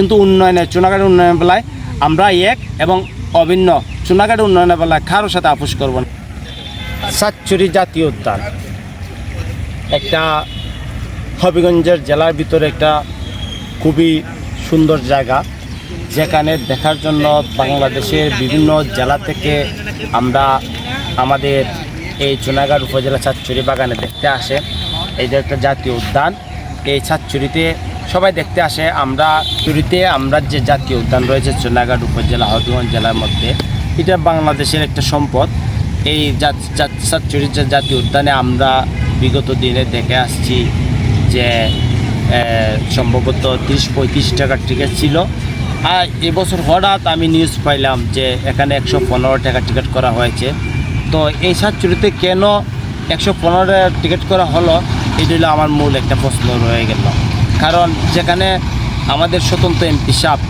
কিন্তু উন্নয়নের চুনাঘাটের উন্নয়নের বেলায় আমরা এক এবং অভিন্ন। চুনাঘাটের উন্নয়নের বেলায় কারোর সাথে আপোষ করব না। সাতচুরি জাতীয় উদ্যান একটা হবিগঞ্জের জেলার ভিতরে একটা খুবই সুন্দর জায়গা, যেখানে দেখার জন্য বাংলাদেশের বিভিন্ন জেলা থেকে আমরা আমাদের এই চুনাঘাট উপজেলা সাতচুরি বাগানে দেখতে আসে। এই যে একটা জাতীয় উদ্যান, এই সাতচুরিতে সবাই দেখতে আসে। আমরা যে জাতীয় উদ্যান রয়েছে চুনাঘাট উপজেলা হবিগঞ্জ জেলার মধ্যে, এটা বাংলাদেশের একটা সম্পদ। এই সাতচুরি জাতীয় উদ্যানে আমরা বিগত দিনে দেখে আসছি যে সম্ভবত 30-35 টাকার টিকিট ছিল। আর এবছর হঠাৎ আমি নিউজ পাইলাম যে এখানে 115 টাকা টিকিট করা হয়েছে। তো এই সাতচুরিতে কেন 115 টাকা টিকিট করা হলো, এটা হলো আমার মূল একটা প্রশ্ন রয়ে গেল। কারণ যেখানে আমাদের স্বতন্ত্র এমপি সাহেব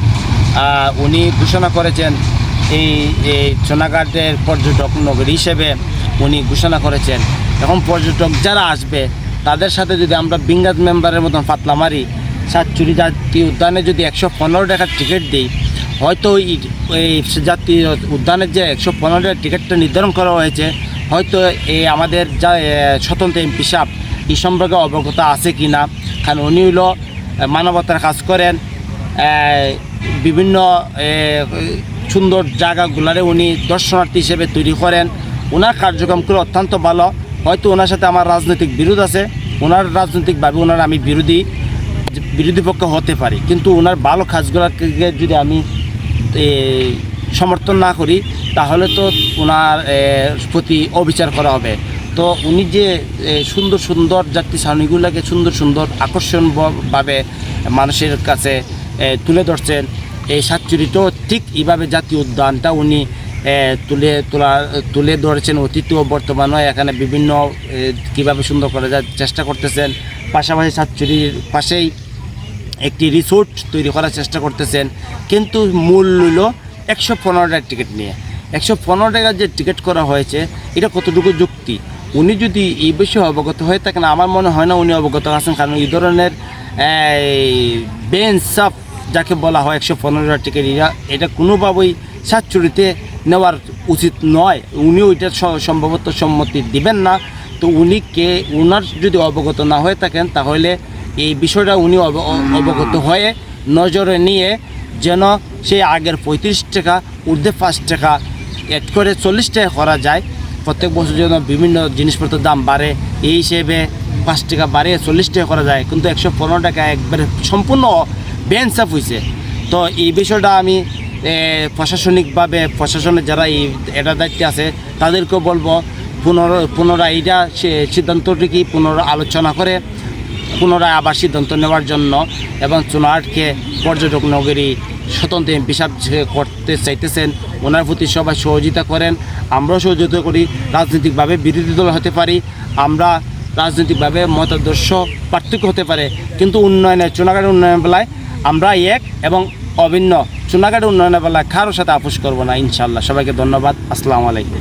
উনি ঘোষণা করেছেন এই চুনাঘাটের পর্যটক নগরী হিসেবে উনি ঘোষণা করেছেন। এখন পর্যটক যারা আসবে তাদের সাথে যদি আমরা বিঙ্গাত মেম্বারের মতন পাতলা মারি, সাতচুরি জাতীয় উদ্যানে যদি 115 টাকার টিকিট দিই, হয়তো এই জাতীয় উদ্যানের যে 115 টাকার টিকিটটা নির্ধারণ করা হয়েছে, হয়তো এই আমাদের যা স্বতন্ত্র এমপি সাহেব এই সম্পর্কে অবগত আছে কি না। কারণ উনি হলো মানবতার কাজ করেন, বিভিন্ন সুন্দর জায়গাগুলারে উনি দর্শনার্থী হিসেবে তৈরি করেন। ওনার কার্যক্রমগুলো অত্যন্ত ভালো। হয়তো ওনার সাথে আমার রাজনৈতিক বিরোধ আছে, ওনার রাজনৈতিকভাবে ওনার আমি বিরোধী পক্ষ হতে পারি, কিন্তু ওনার ভালো কাজগুলোকে যদি আমি সমর্থন না করি তাহলে তো ওনার প্রতি অবিচার করা হবে। তো উনি যে সুন্দর সুন্দর যাত্রী ছাউনিগুলোকে সুন্দর আকর্ষণভাবে মানুষের কাছে তুলে ধরছেন, এই সাতচুরিতেও ঠিক এইভাবে জাতীয় উদ্যানটা উনি তুলে ধরেছেন। অতীত ও বর্তমানে এখানে বিভিন্ন কীভাবে সুন্দর করা যায় চেষ্টা করতেছেন। পাশাপাশি সাতচুরির পাশেই একটি রিসোর্ট তৈরি করার চেষ্টা করতেছেন। কিন্তু মূল হলো 115 টাকার টিকিট নিয়ে। 115 টাকার যে টিকিট করা হয়েছে এটা কতটুকু যুক্তি? উনি যদি এই বিষয়ে অবগত হয়ে থাকেন, আমার মনে হয় না উনি অবগত আছেন। কারণ এই ধরনের বেঞ্চ আপ যাকে বলা হয় 115 টাকার টিকিট, এটা কোনোভাবেই সাতচুরিতে নেওয়ার উচিত নয়। উনি ওইটা সম্ভবত সম্মতি দিবেন না। তো ওনার যদি অবগত না হয়ে থাকেন তাহলে এই বিষয়টা উনি অবগত হয়ে নজরে নিয়ে যেন সেই আগের 35 টাকা ঊর্ধ্বে 5 টাকা অ্যাড করে 40 টাকা করা যায়। প্রত্যেক বছর যেন বিভিন্ন জিনিসপত্রের দাম বাড়ে, এই হিসেবে 5 টাকা বাড়িয়ে 40 টাকা করা যায়। কিন্তু 115 টাকা একবারে সম্পূর্ণ বেঞ্চ আপ হয়েছে। তো এই বিষয়টা আমি প্রশাসনিকভাবে প্রশাসনের যারা এটা দায়িত্বে আছে তাদেরকেও বলবো পুনরায় এইটা সিদ্ধান্তটি আলোচনা করে পুনরায় আবার সিদ্ধান্ত নেওয়ার জন্য, এবং চুনাঘাটকে পর্যটক নগরী স্বতন্ত্র এমপি সাহেব করতে চাইতেছেন, ওনার প্রতি সবাই সহযোগিতা করেন। আমরাও সহযোগিতা করি। রাজনৈতিকভাবে বিরোধী দল হতে পারি, আমরা রাজনৈতিকভাবে মতাদর্শ পার্থক্য হতে পারে, কিন্তু চুনাঘাটের উন্নয়নের বেলায় আমরা এক এবং অভিন্ন। চুনাঘাটের উন্নয়নের বেলায় কারোর সাথে আপোষ করব না ইনশাআল্লাহ। সবাইকে ধন্যবাদ। আসসালামু আলাইকুম।